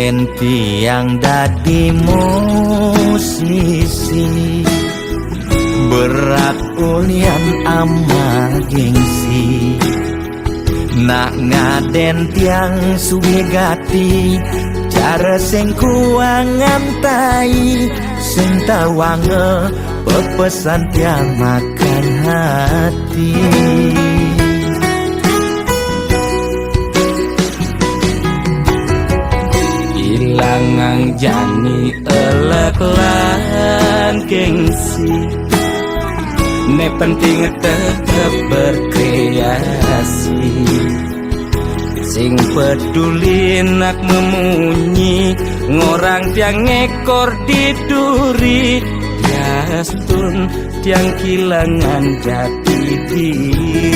yen tiang dadi musisi berat ulian ama gengsi nak ngaden tiang suwe gati cara sing kuangan tai sing tawange pepesan tiang makan hati ilangang jani elek lan gengsi ne penting tetap berkreasi sing peduli nak memunyi ngorang tiang ngekor diduri yastun tiang kilangan jati diri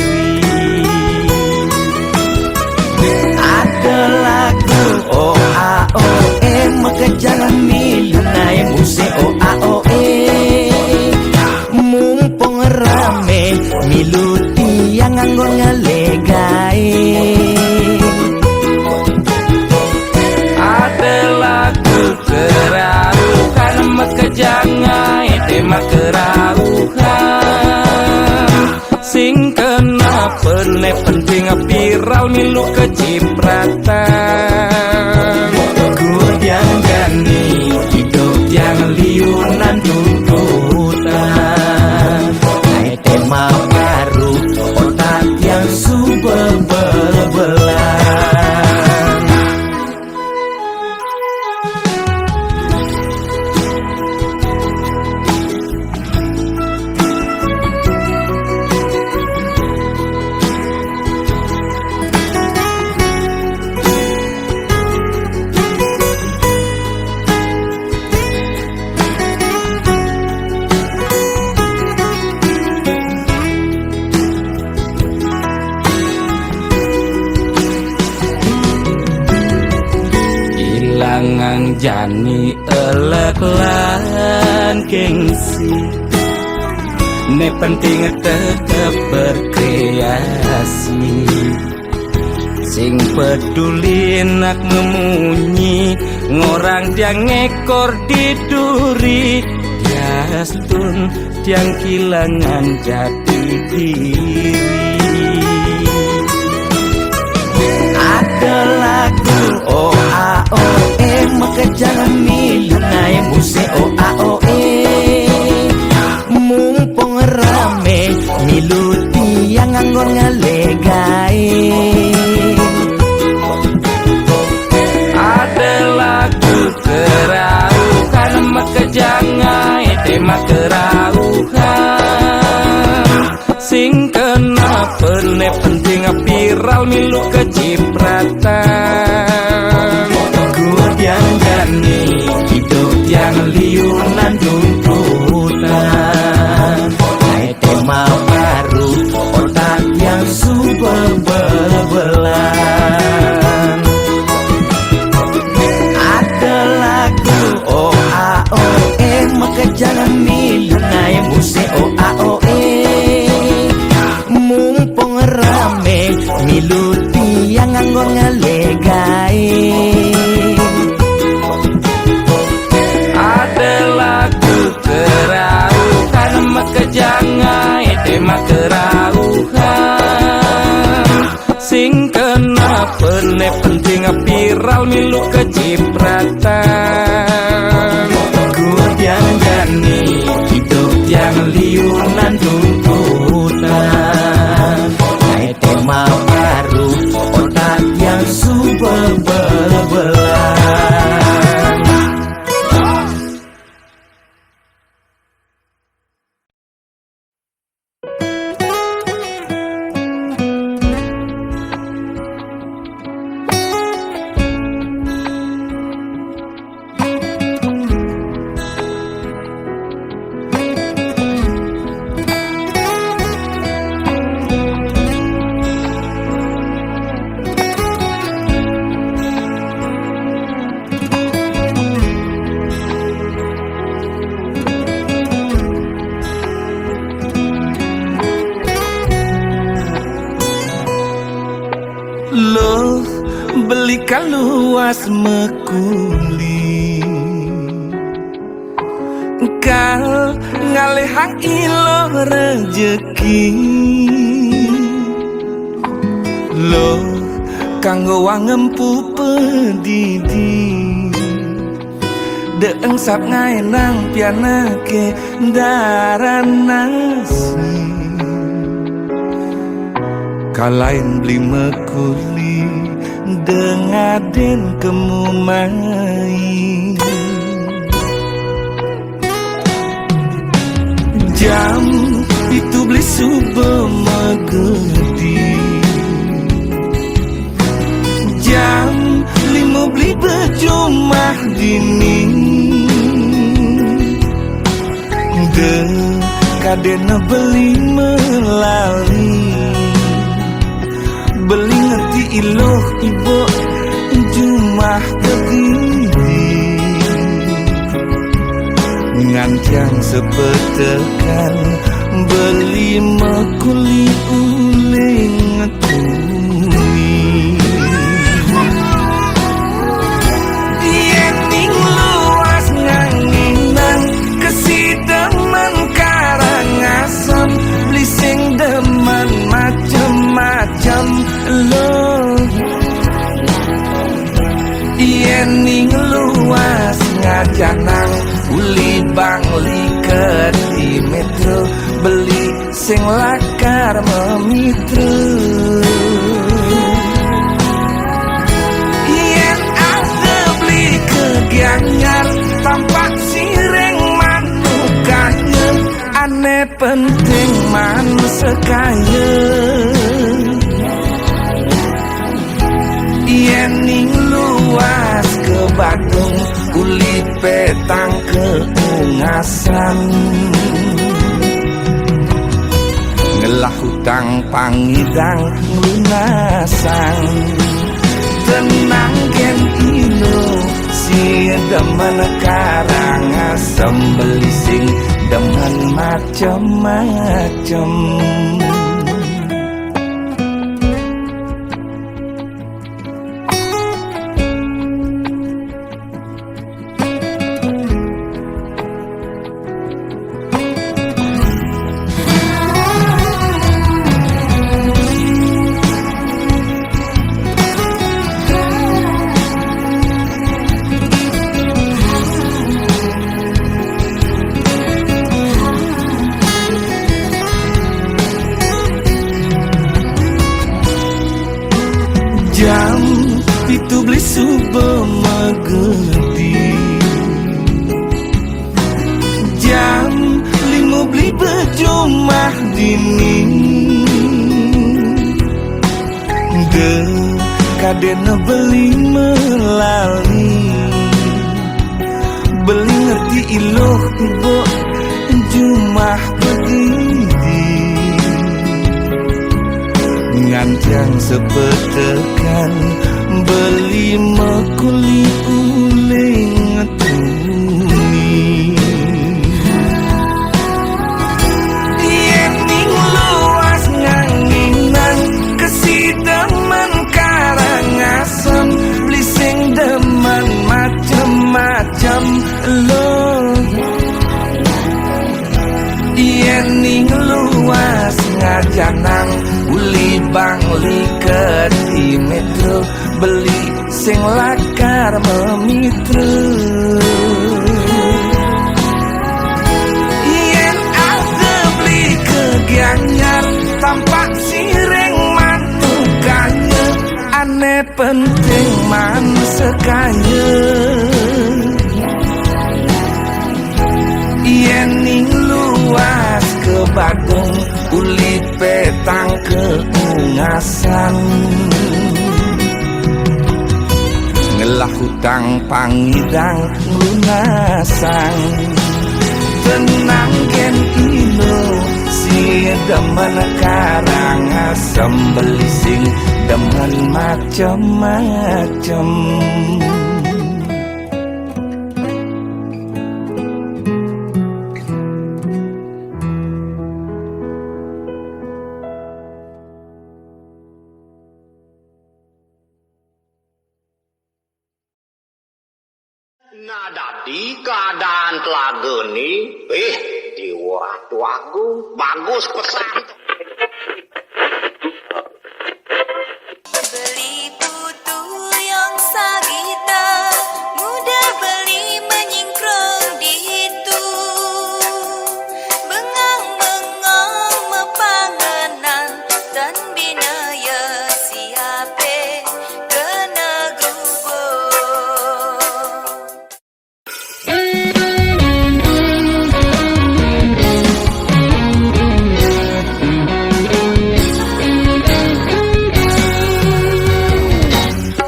ada lagu OAOE mengejar milunai musik OAOE mumpung rame milu tiang nganggo ngalegai ada lagu keraruhan mekejangai tema keraruhan sing kena pene penting pirau milu kecipratan kudiang gani hidup yang liunan tuntutan naik tema baru otak yang subel belan ilangang jani elek lan gengsi ne penting tetap berkreasi sing peduli nak memunyi ngorang tiang ngekor diduri yastun tiang kilangan jati diri ada lagu OAOE mengejar milunai musik OAOE mumpung rame milu tiang nganggo ngalegai ada lagu keraruhan mekejangai tema keraruhan sing kena pene penting pirau milu kecipratan kudiang gani hidup yang liunan tuntutan naik tema baru otak yang subel belan ada lagu OAOE mengejar milunai musik OAOE mumpung rame milu tiang nganggo ngalegai ada lagu keraruhan mekejangai tema keraruhan sing kena pene penting pirau milu kecipratan kudiang gani hidup yang liunan tuntutan naik tema baru otak yang subel belan belikan luas mekuli kal ngalehang ilo rejeki lo kanggo wangempu pedidi deeng sap ngaenang pianake daran nasi kalain beli mekuli dengaden kemumai jam itu beli subuh megedi jam 5 beli berjumah dini de kadena beli melali beli ngerti iloh ibu jumah begini ngancang sepetekan beli mekuli uling ngetuni yening luas nganginang kesideman karangasem beli sing demen macem-macem lo yening luas ngajanang uli bangli ke di metro beli sing lakar memitro yen ada beli kegianyar tampak sireng manukanya aneh penting man sekaya yening luas ke Badung uli petang keungasan ngelah hutang pangidang lunasan tenang gen ilo si demen karangasem beli sing demen macem-macem jam itu beli subuh megedi jam 5 beli berjumah dini de kadena beli melali beli ngerti iloh ibu jumah begini ngancang sepetekan beli mekuli uling ngetuni yening luas nganginang kesidemen karangasem beli sing demen macem-macem lo yening luas ngajanang uli bangli ke di metro beli sing lakar memitro yen ada beli kegianyar tampak sireng manukanya aneh penting man sekaya yening luas ke Badung uli petang keungasan ngelah hutang pangidang lunasan tenang gen ilo si demen karangasem beli sing demen macem-macem Nah, dadi keadaan telaga ni, di Ratu Agung bagus pesan. Beli putu yang sagita, mudah beli menyingkrong di itu. Bengang-bengang mepanganan dan binaya siape kena gugur.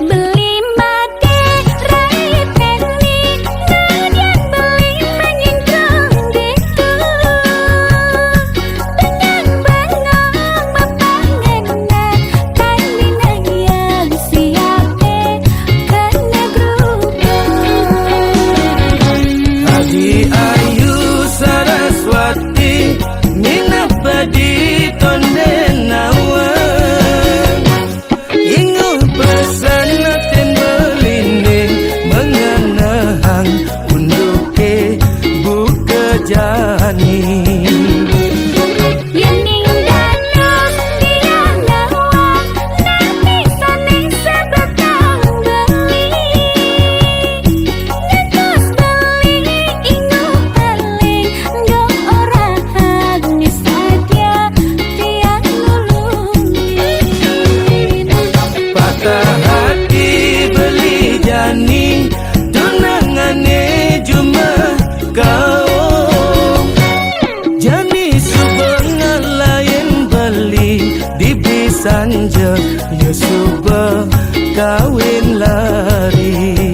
Beli mate rai penli, kemudian beli menyingkrong ditu. Bengang-bengang mepanganan dan binaya siape kena gugur. Adi Ayu Saraswati Nina Padi Tonden Awan Ingu pesan natin belinding Mengenahang unduke buka jani Yening danus dia ngawang, nanti sane sebetang beli. Ngetus beli ingu paling, dong orang habis saja tiang lulungin. Patah hati beli jani Tunangane cuma kau Jani subeng lain beli Di Bisanja Ya subeng kawin lari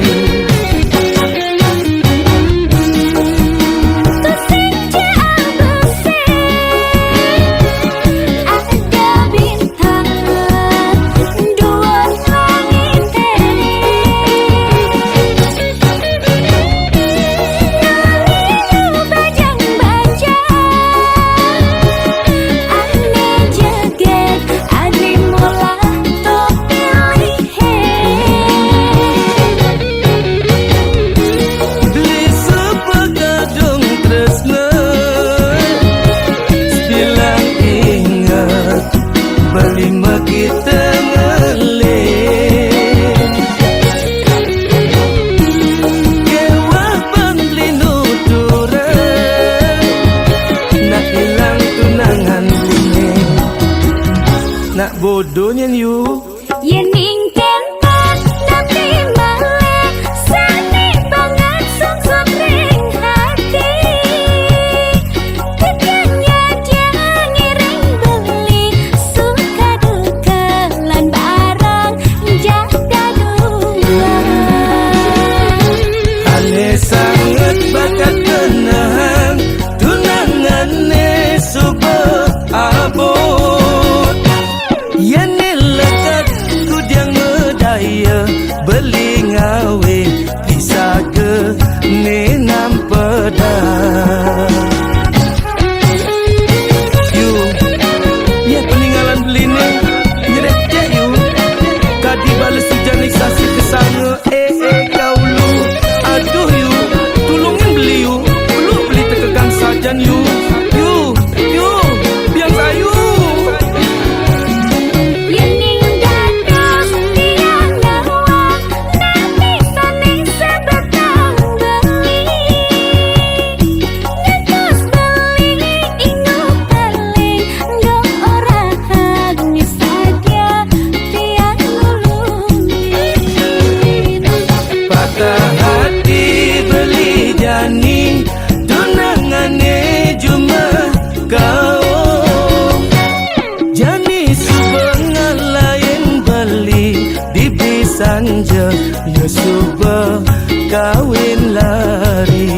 Kusenja absen, ada bintang dua langit. Nalinu bajang-bajang, ane jeget adri mula tok pilih. Beli sepegadung tresna Bilang ingat Beli kita ngelih Kewah beli nuturan Nak hilang tunangan ini Nak bodohnya you Yening tempat nabi male, sani banget sungsut ring hati. Kenyanya dia ngiring beli, suka duka lan barang jaga dua. Ane sangat bakat kenahan Tunangane subah abot Yani lekat kudiang medaya Beli ngawe Bisa ke nenam pedang You Ya peninggalan beli ni Nyerek you Kadi balas hujanisasi kesana kau lu Aduh you Tolongin beli you Belum beli tekekan sajan you Biang sayu Yening danus dia ngawang, nanti sane sebetang beli. Ngetus beli ingu paling, dong orang habis saja tiang lulungin. Patah hati beli jani Tunangane cuma kau Jani subeng lain beli Di Bisanja Ya subeng kawin lari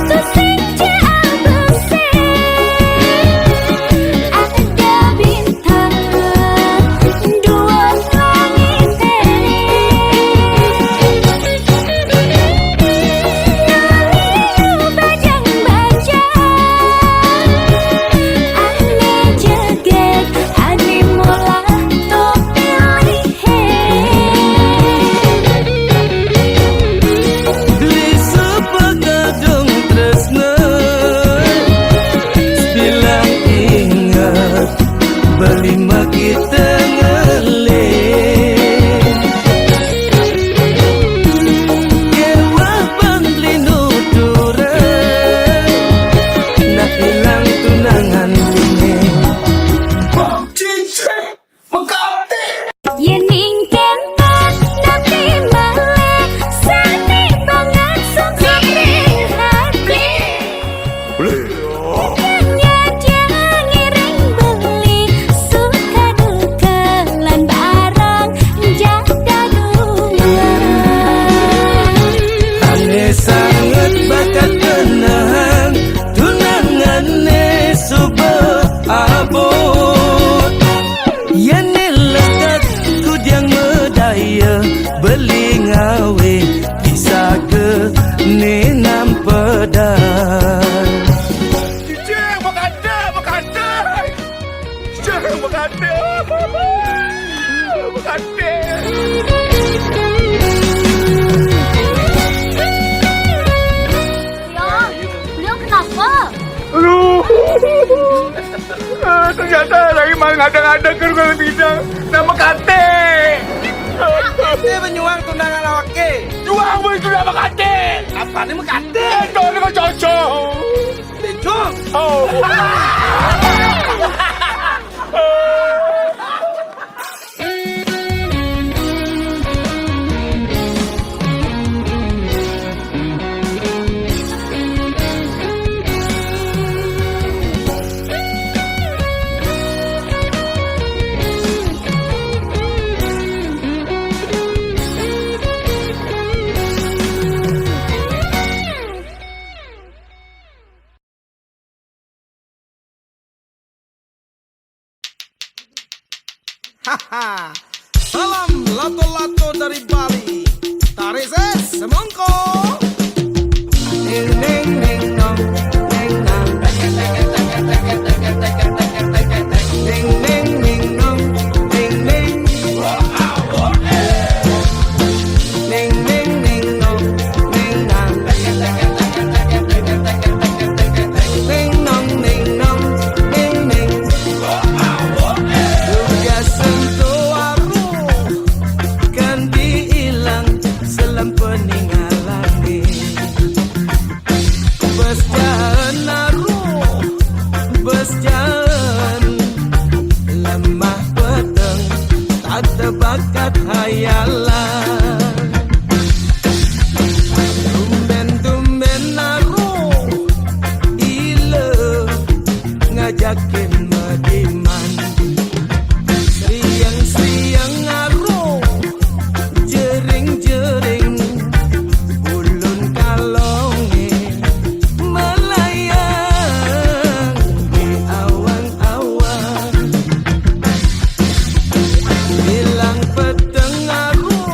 Kusenja absen, ada bintang dua langit. Nalinu bajang-bajang, ane jeget adri mula tok pilih. beli ngawe bisa ke nenam pedang. Cicing berkata, Cicing berkata. Beliau kenapa? Aduh, ternyata lagi mengada-ngada ke rumah bidang nama kate. Kate menyuang tunangan awak ke. Juang pun itu nama kate. Apa ni mekate? Itu nama cocok. Becok. Oh. Haha. Salam lato-lato dari Bali. Tarik ses semongko. Neng neng neng nong neng nang. Neng neng neng nong neng neng. Neng neng neng nong neng nang. Neng nong neng nong neng neng. Juga sentuh aru kan diilang selam peninggalan ni. Bes jalan aru, bes jalan lemah peteng, tak ada bakat hayalan. Tumben-tumben aru, ile ngajakin mediman. Siang-siang aru, jering-jering ulun kalonge melayang di awan-awan. Bilang peteng aru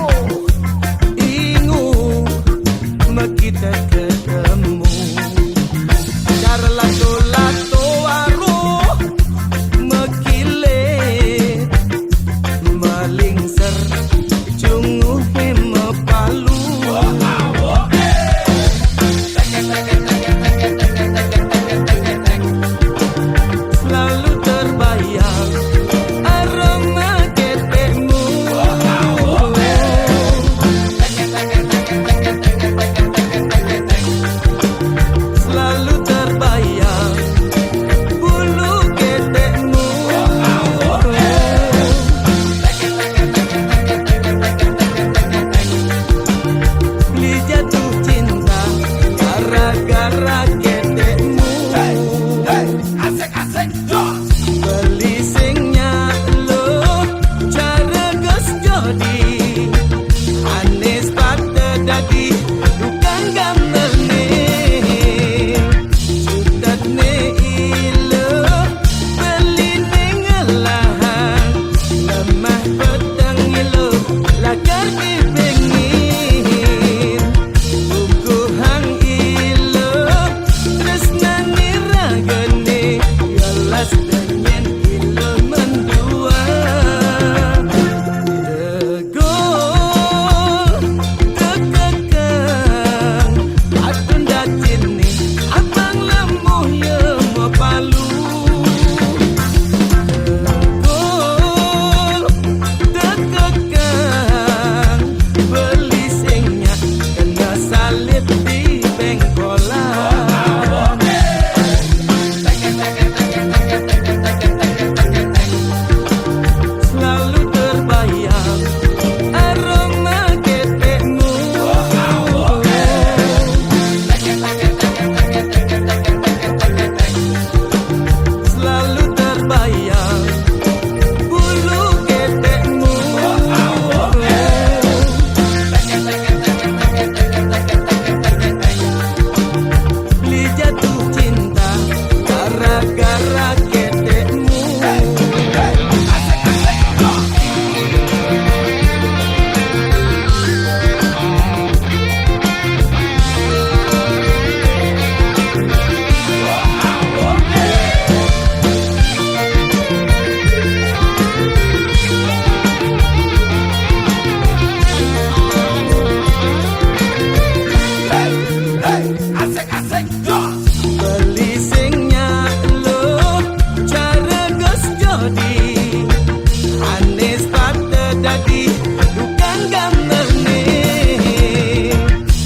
dadi tukang gambarne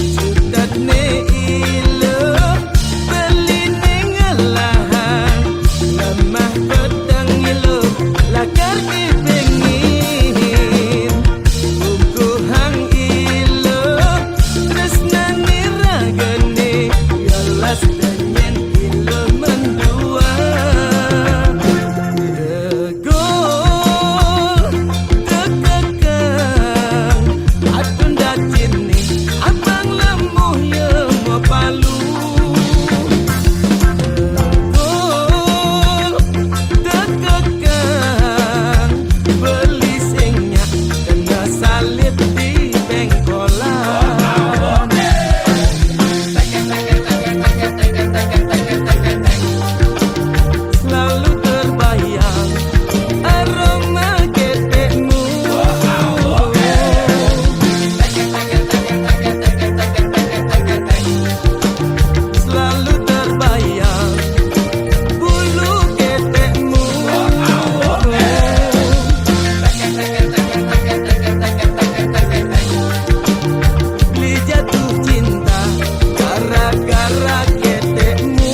sudatne ilo beli ningalahan lemah pedang ilo lakar dipengin bukuhang ilo tresnani ragane yalas danyen ilo mendua tegol tekekang adun dacini abang lemuh ye mau palu tegol tekekang beli singnya kena salib di bengkolan selalu terbayang aroma ketekmu selalu terbayang bulu ketekmu beli jatuh cinta gara-gara ketekmu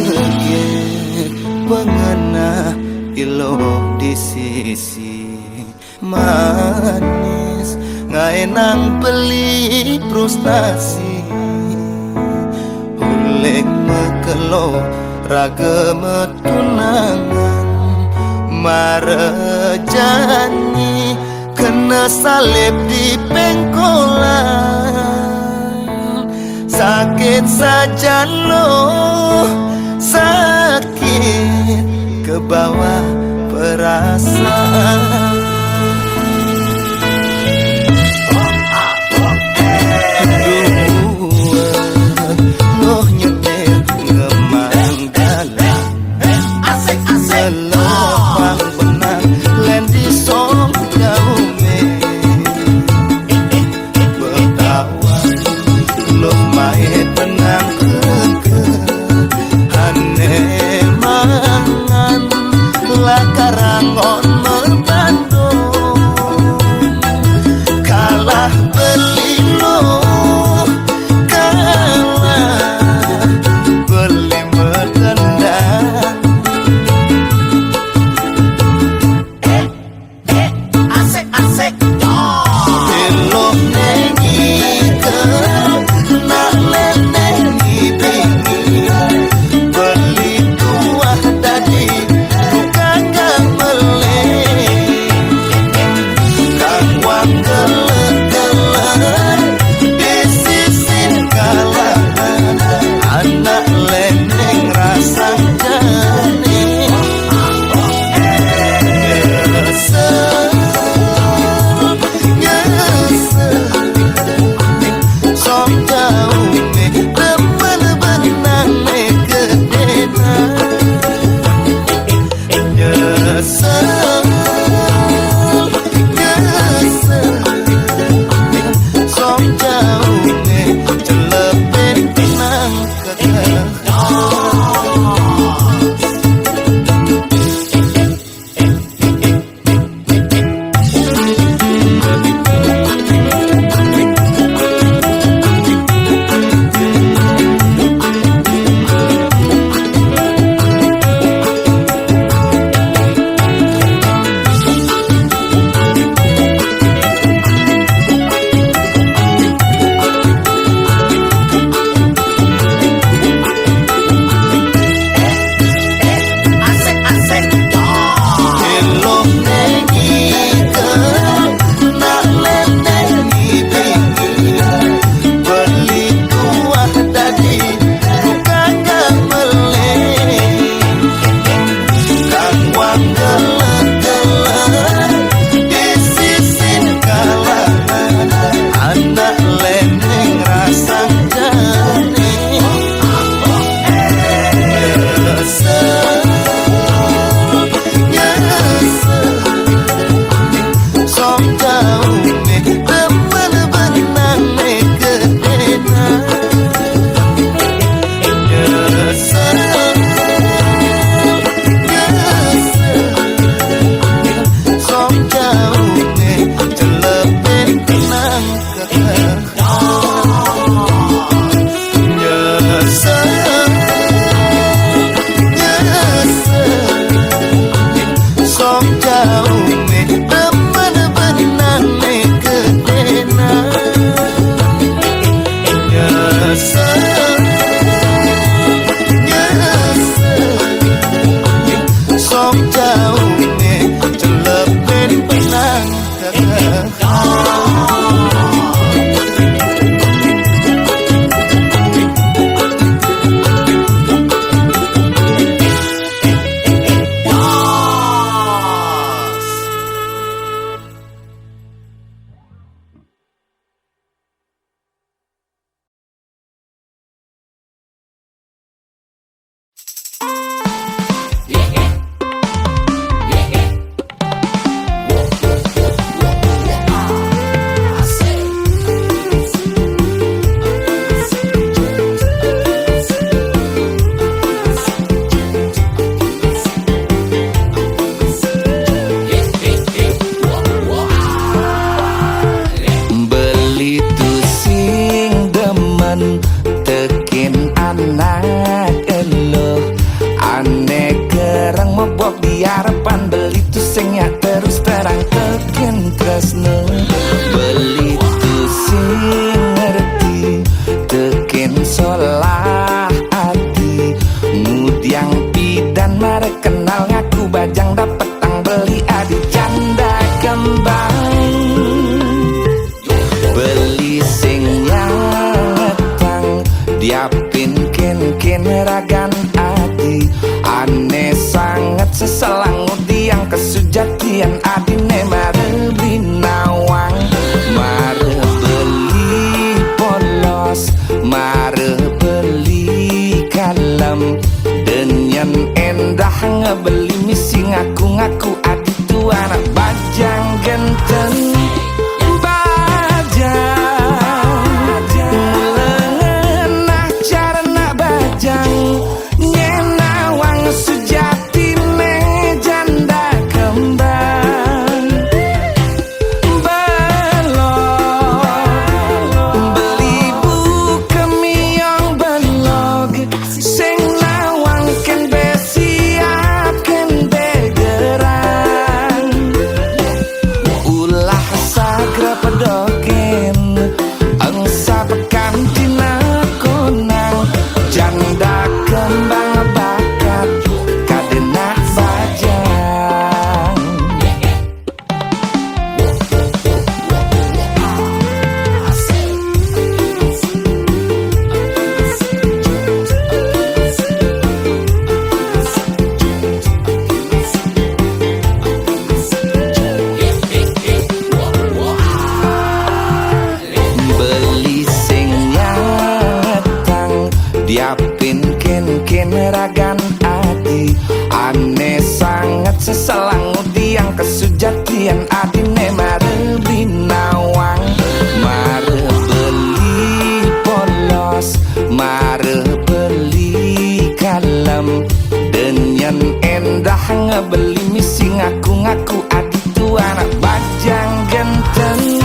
Jeget pengena ilo di sisi manis ngaenang beli frustasi ulek mekelo raga metunangan marejani kena salib di pengkolan sakit saja lo sakit ke bawah perasaan loh nyetir ngemang dalam selepang benang len di song jaume betawa loh main benang ke hane mangan lakarangon merpando tresno beli tu sing ngerti teken solah hati ngudiang pidan mare kenal ngaku bajang dapet tang beli adi janda kembang beli sing nyatang diapin ken ragan adi aneh sangat seselang yang kesujatian adine mare binawang mare beli polos mare beli kalem denyen endah ngebeli misi ngaku-ngaku adi tu anak bajang genteng diapin ken ragan adi aneh sangat seselang yang kesujatian adine mare binawang mare beli polos mare beli kalem denyen endah ngebeli misi ngaku-ngaku adi tu anak bajang genteng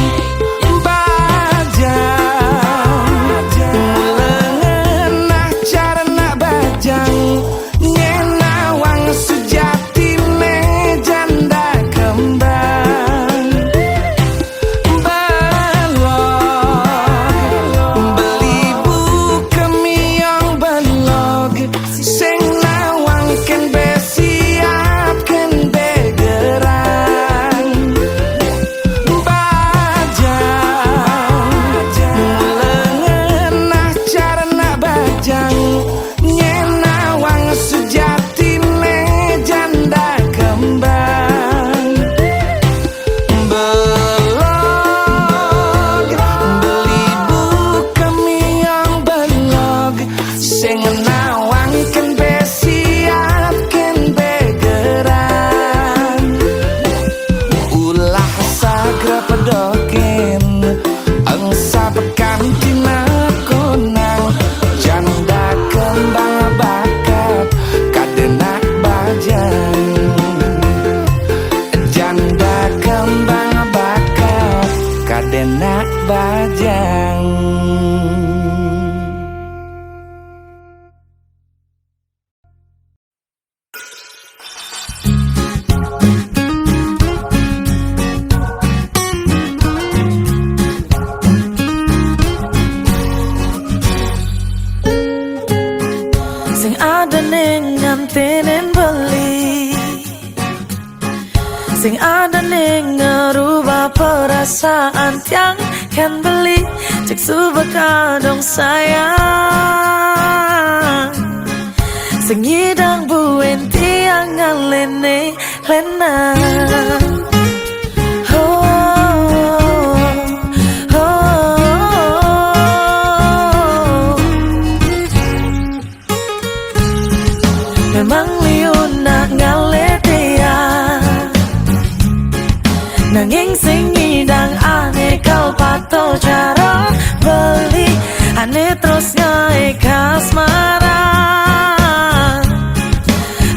Sing ada ning ngerubah perasaan yang kan beli cek subaka dong sayang sing ngidang buen tiang ngalene lena memang liun nak ngale dia nanging sing ngidang aneh kau pato cara beli aneh terus ngai kasmaran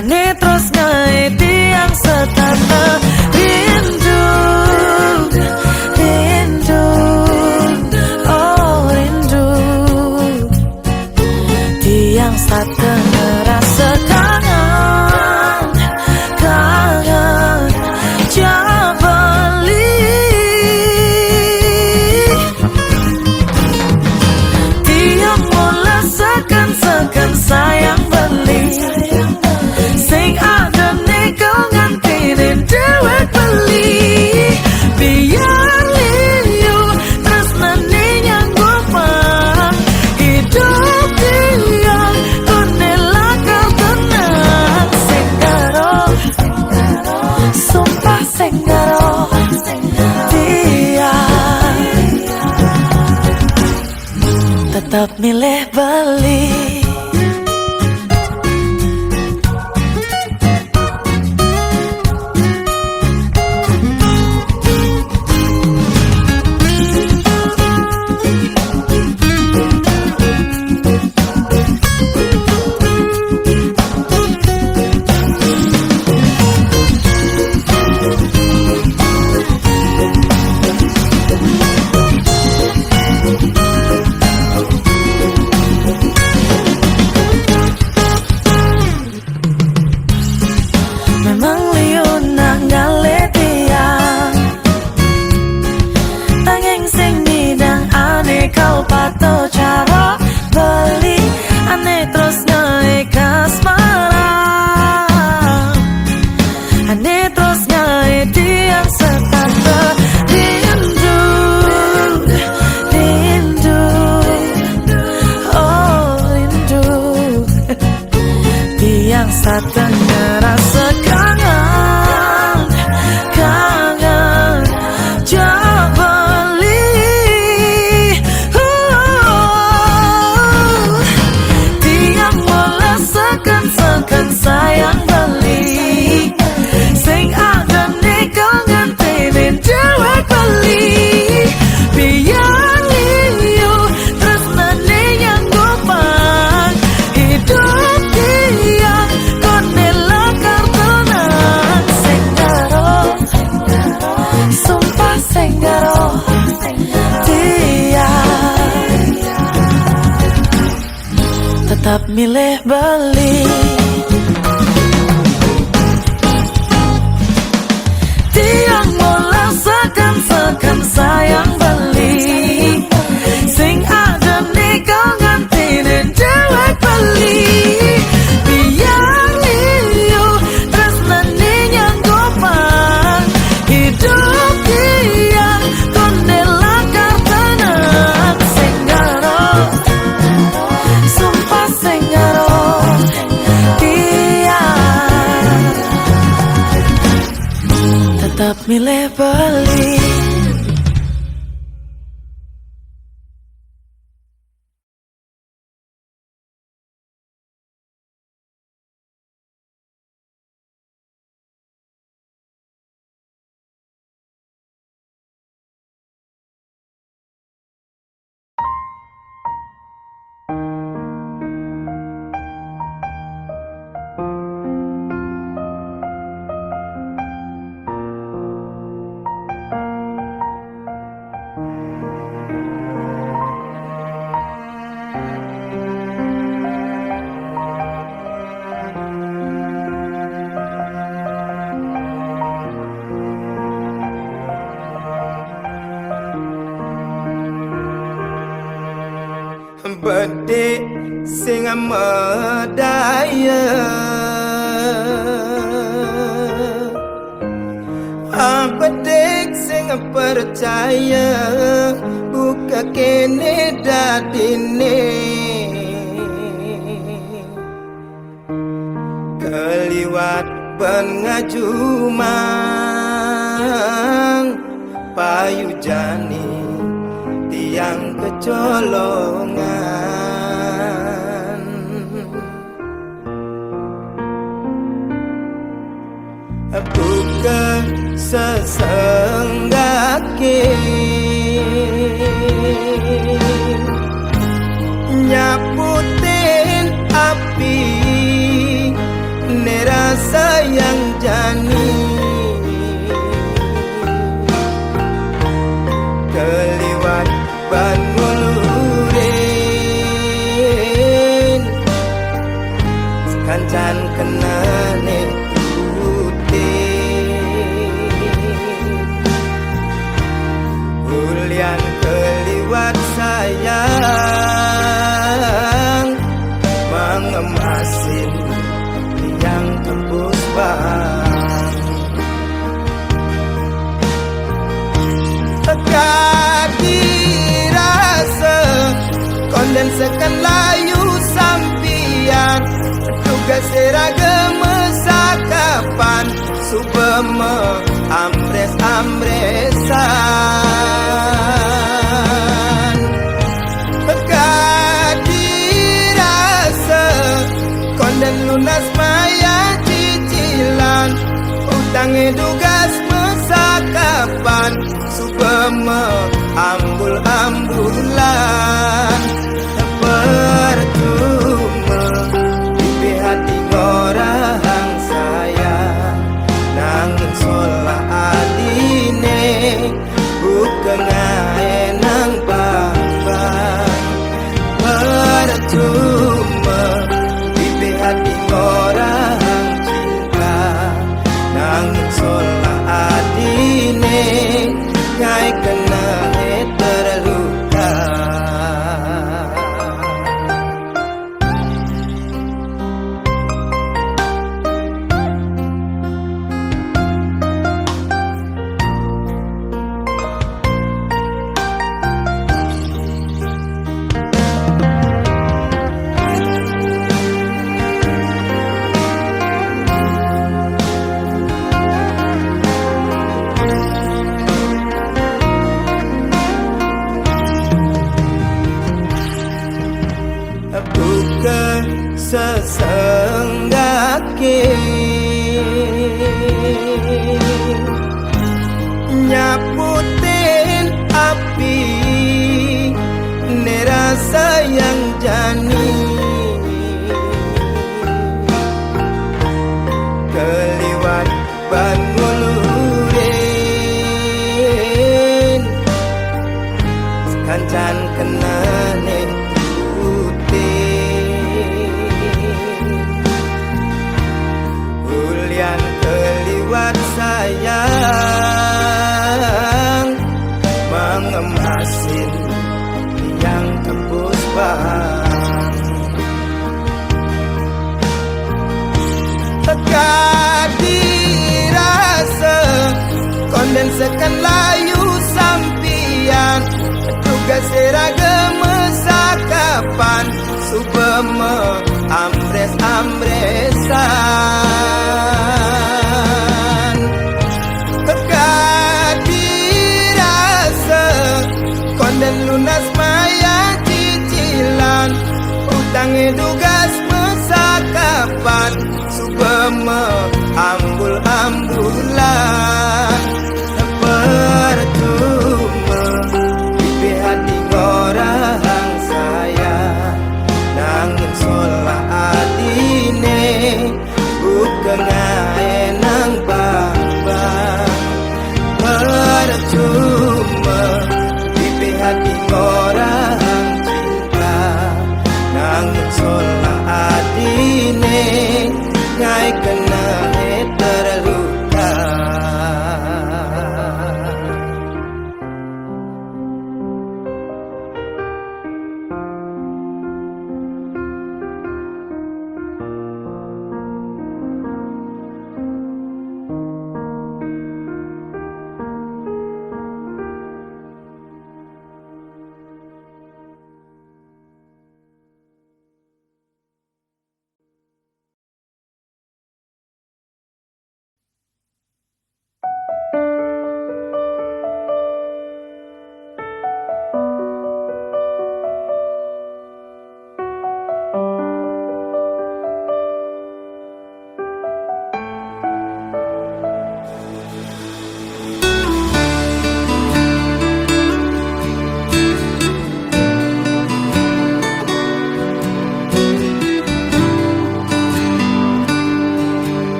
aneh terus ngai tiang setanda rindu rindu oh rindu tiang setanda rasa kangen kangen jabali tetap milih beli. Memang liun nang gale tiang, tanging sing bidang ane kau pato cara beli, ane terus nyai kasmaran, ane terus nyai tiang setanda rindu, rindu, oh rindu, tiang setanda rasa kangen, kangen, coba beli. Tiang mulai sekan sayang beli, sing ada nih kau ngantinin cewek beli. Biar liu terus nane yang gopang hidup tiang konela kartonan senggaro, sumpah senggaro tiang tetap milih beli. Tiang mulai sekan sayang beli, sing ada nih kau ngantinin cewek beli. Biar liu terus nane yang gopang hidup tiang konela kartanan senggaro, sumpah senggaro tiang tetap milih beli. Bedek sing medaya, bedek sing percaya, buka kene dadine. Keliwat pengajumang payu jani tiang kecolongan. Buka sesenggake nyaputin api nerasa yang jani. Keliwat ban ngulurin kancan kenane Ulian keliwat sayang mengemasin yang tembus bang. Kaki rasa kondensekan layu sampian, tugas seragam sakapan subeme amres-amresan. subema ambul-ambulan percuma di hati orang sayang nanging solah adine bukan nang bambang percuma di hati orang cinta nanging solah adine ngai kena terluka. Bukan sesenggake nyaputin api nerasa yang jani keliwat bangun kancan kena Ulian keliwat sayang mengemasin yang tembus bang kadirasa kondensekan layu sampian tugas seragam sakapan subema amres-amresan kadirasa konden lunas maya cicilan utangnya tugas mesakapan subema ambul-ambulan percuma di hati orang sayang nanging solah adine bukan nang bambang percuma di hati orang cinta nanging solah adine ngai kena terluka.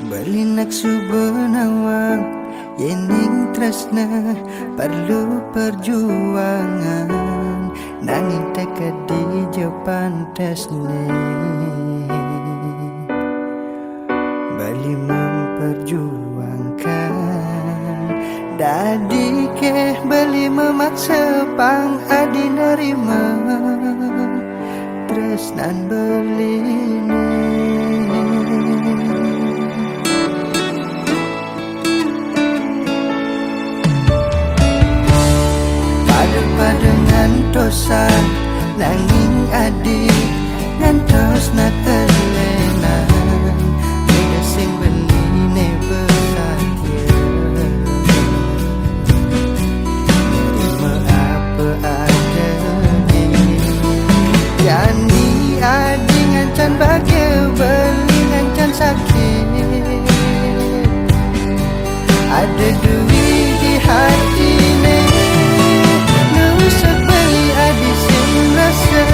Belinak subenawang yening tresna perlu perjuangan nanging teka di japan tesne bali memperjuangkan dadi ke beli memaksa pang adi nerima tresnan beline dengan dosa nanging adi ngantos nak elenan beda sing beline besatya nerima apa adanya yani hati ngancan bahagia, beli ngancan sakit. Ada duit di hati ni, nusa beli adi sing rasa,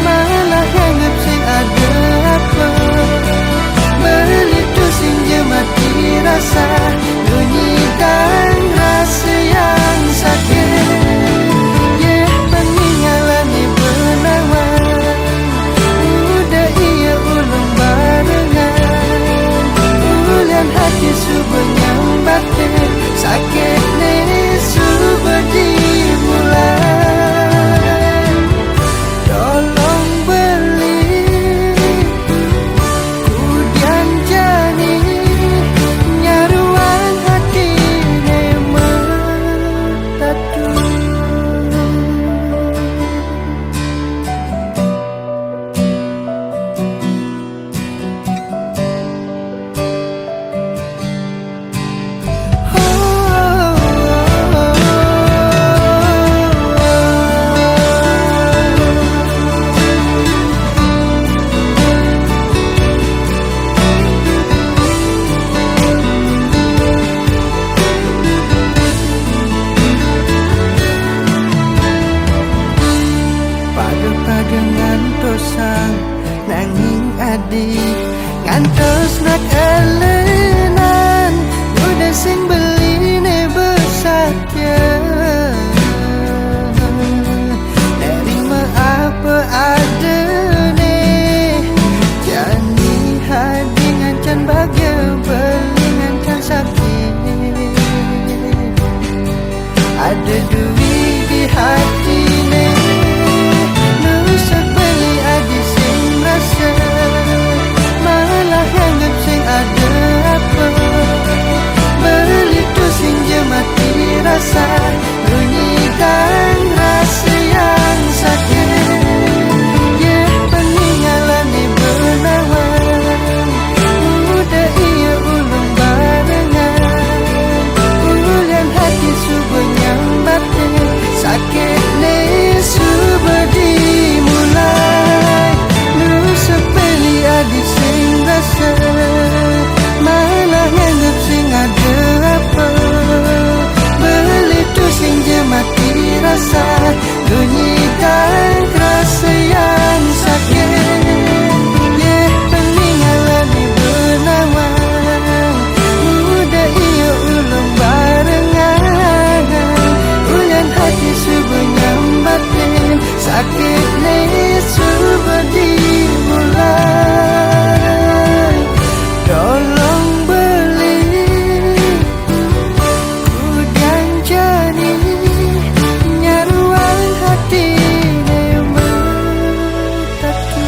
malah anggap sing ada apa. Beli tu sing je mati rasa, bunyikan rasa yang sakit. Yeah, peninggalan ni benawan, udah ia ulung barengan. Ulian hati subeng yang batin, sakit ni subeng dimulai. Tolong beli kudian jani, nyaruan hati ni metatu. Pada ngantosang nanging adi, ngantos nak elenan, udah sing beli ne besakya. Nerima apa ada ne, jani hadi ngancan bahagia, beli ngancan sakit. Ada duit di hati ni, nusa beli adi sing rasa, malah anggap sing ada apa. Beli tu sing je mati rasa, bunyikan rasa yang sakit. Yeah, peninggalan ni benawan, udah ia ulung barengan. Ulian hati subeng yang batin, sakit ni subeng dimulai. Nusa beli adi sing rasa, malah nganggap sing ada apa. Beli tu sing je mati rasa, bunyikan rasa yang sakit. Yeah, peninggalan ni benawan, udah ia ulung barengan. Ulian hati subeng yang batin, sakit ni subeng dimulai. Tolong beli kudian jani, nyaruan hati ni metatu.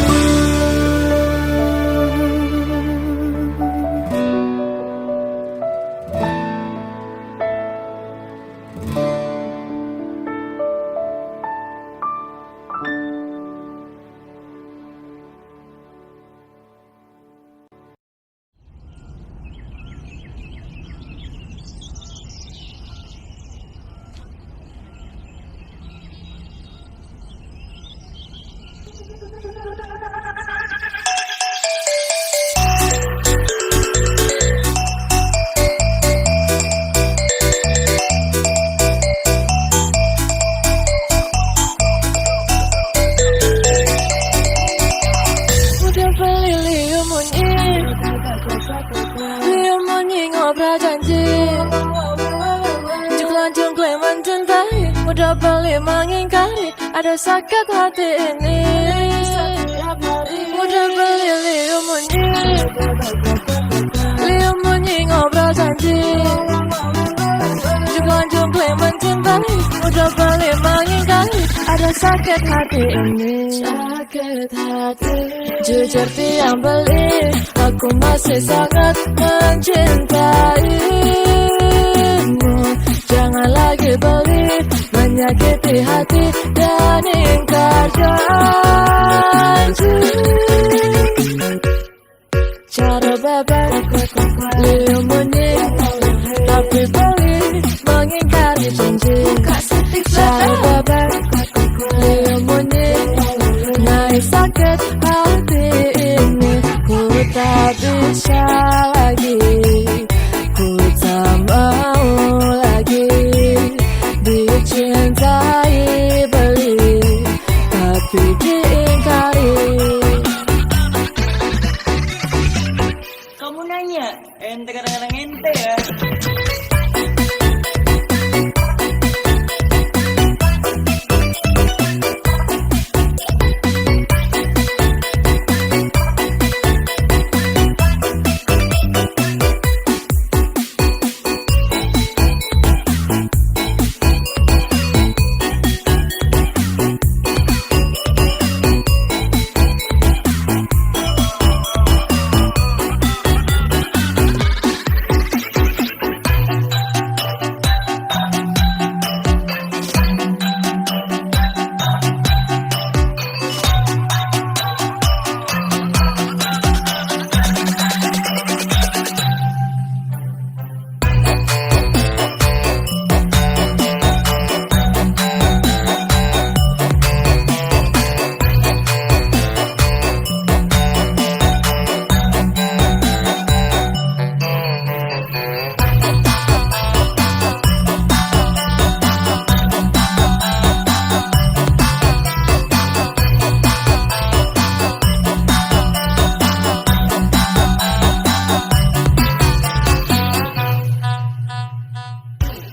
Udah beli liu munyi ngobrol janji, jungklang mencintai. Udah beli mengingkari, ada sakit hati ini. Udah beli liu munyi ngobrol janji, jungklang mencintai. Udah beli mengingkari, ada sakit hati ini. Sakit hati, jujur tiang beli, aku masih sangat mencintaimu. Jangan lagi beli, menyakiti hati dan ingkar janji. Cara bebek, liu munyi, tapi beli mengingkari janji. Cara bebek, liu munyi, naik sakit hati ini. Ku tak bisa lagi, ku tak mau lagi dicintai beli, tapi diingkari. Kamu nanya, ente kadang-kadang ente ya.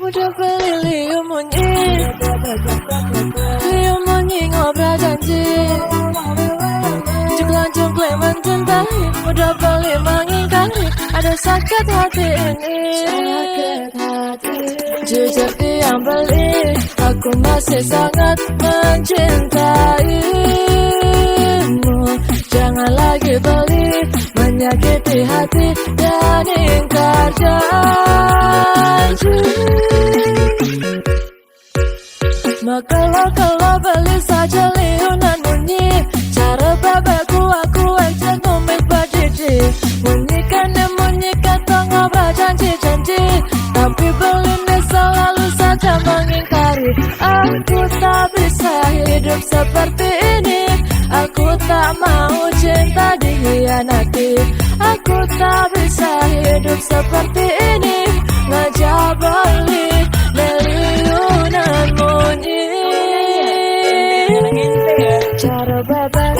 Udah beli liu munyi, liu munyi ngobrol janji, jengklang-jengkling mencintai. Udah beli mengingkari, ada sakit hati ini. Jujur yang beli, aku masih sangat mencintaimu. Jangan lagi beli, menyakiti hati dan ingkar janji. Maka kalau beli saja liunan munyi, cara babaku aku ejek ngomik badidi. Munyikan tong ngobrol janji-janji, tapi beli selalu saja mengingkari. Aku tak bisa hidup seperti ini, aku tak mau cinta dikhianati. Aku tak bisa hidup seperti ini, ngajak beli liunan munyi. Cara babak